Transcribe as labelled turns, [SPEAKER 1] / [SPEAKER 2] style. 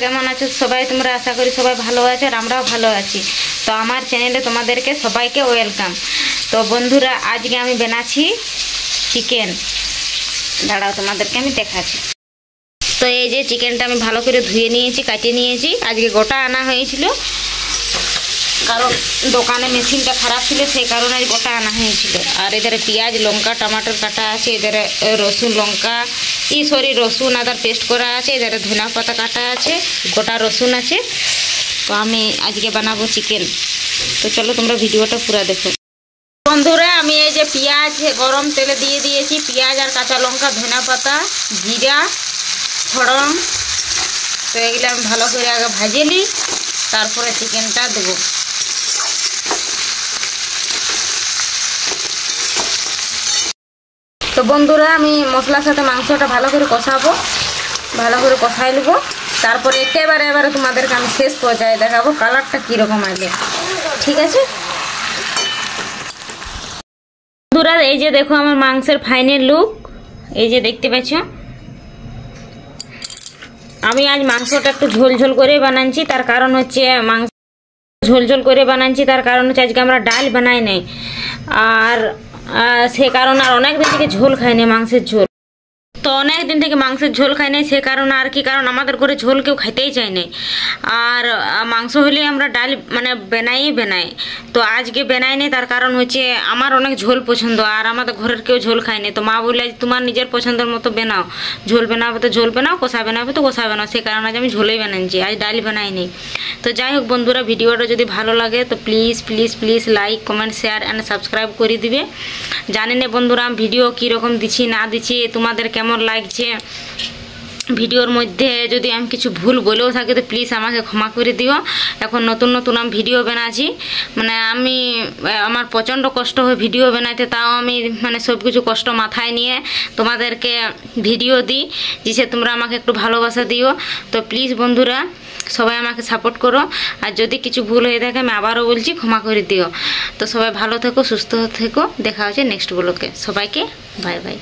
[SPEAKER 1] কেমন আছো সবাই? তোমরা আশা করি সবাই ভালো আছো আর আমরাও ভালো আছি। তো আমার চ্যানেলে তোমাদেরকে সবাইকে ওয়েলকাম। তো বন্ধুরা, আজকে আমি বানাচ্ছি চিকেন। দাঁড়াও, তোমাদেরকে আমি দেখাচ্ছি। তো এই যে চিকেনটা আমি ভালো করে ধুয়ে নিয়েছি, কাটিয়ে নিয়েছি। আজকে গোটা আনা হয়েছিল, কারণ দোকানে মেশিনটা খারাপ ছিল, সেই কারণে আজ গোটা আনা হয়েছিল। আর এধারে পেঁয়াজ, লঙ্কা, টমাটোর কাটা আছে, এধারে রসুন, লঙ্কা রসুন আদার পেস্ট করা আছে, এধারে ধনিয়া পাতা কাটা আছে, গোটা রসুন আছে। তো আমি আজকে বানাবো চিকেন। তো চলো তোমরা ভিডিওটা পুরো দেখো। বন্ধুরা, আমি এই যে পেঁয়াজ গরম তেলে দিয়ে দিয়েছি, পেঁয়াজ আর কাঁচা লঙ্কা, ধনিয়া পাতা, জিরা, ফোড়ন। তো এগুলো আমি ভালো করে আগে ভাজে নিই, তারপরে চিকেনটা দেবো। তো বন্ধুরা, আমি মশলার সাথে মাংসটা ভালো করে কষাবো, ভালো করে কষাই নেব। তারপরে এবারে তোমাদেরকে আমি শেষ পর্যায়ে দেখাবো কালারটা কীরকম আসবে। ঠিক আছে বন্ধুরা, এই যে দেখো আমার মাংসের ফাইনাল লুক। এই যে দেখতে পাচ্ছ, আমি আজ মাংসটা একটু ঝোল করে বানাচ্ছি। তার কারণ হচ্ছে মাংস ঝোল করে বানাচ্ছি, তার কারণ হচ্ছে আজকে আমরা ডাল বানাই নাই। আর সে কারণে আর অনেক দিন থেকে ঝোল খাই নাই, মাংসের ঝোল। তো অনেক দিন থেকে মাংসের ঝোল খাই নাই, সে কারণে আর কি, কারণ আমাদের ঘরে ঝোল কেউ খাইতেই চায় নাই। আর মাংস হলে আমরা ডাল মানে বানাই। তো আজকে বানাই নেই, তার কারণ হচ্ছে আমার অনেক ঝোল পছন্দ, আর আমাদের ঘরের কেউ ঝোল খায় না। তো মা বলে তোমার নিজের পছন্দের মতো বানাও, ঝোল বানাবে তো ঝোল বানাও, কষা বানাবে তো কষা বানাও। সে কারণে আজ আমি ঝোলই বানাচ্ছি, আজ ডাল বানাই নেই। তো যাই হোক বন্ধুরা, ভিডিওটা যদি ভালো লাগে তো please like, comment, share and subscribe করে দিবে। জানি না বন্ধুরা আমি ভিডিও কীরকম দিচ্ছি না দিচ্ছি, তোমাদের কেমন লাগছে। ভিডিওর মধ্যে যদি আমি কিছু ভুল বলেও থাকি তো প্লিজ আমাকে ক্ষমা করে দিও। এখন নতুন আমি ভিডিও বানাচ্ছি, মানে আমার প্রচণ্ড কষ্ট হয় ভিডিও বানাইতে, তাও আমি মানে সব কিছু কষ্ট মাথায় নিয়ে তোমাদেরকে ভিডিও দিই, যে তোমরা আমাকে একটু ভালোবাসা দিও। তো প্লিজ বন্ধুরা, সবাই আমাকে সাপোর্ট করো। আর যদি কিছু ভুল হয়ে থাকে আমি আবারও বলছি, ক্ষমা করে দিও। তো সবাই ভালো থেকো, সুস্থ থেকো। দেখা হচ্ছে নেক্সট ব্লগে। সবাইকে বাই বাই।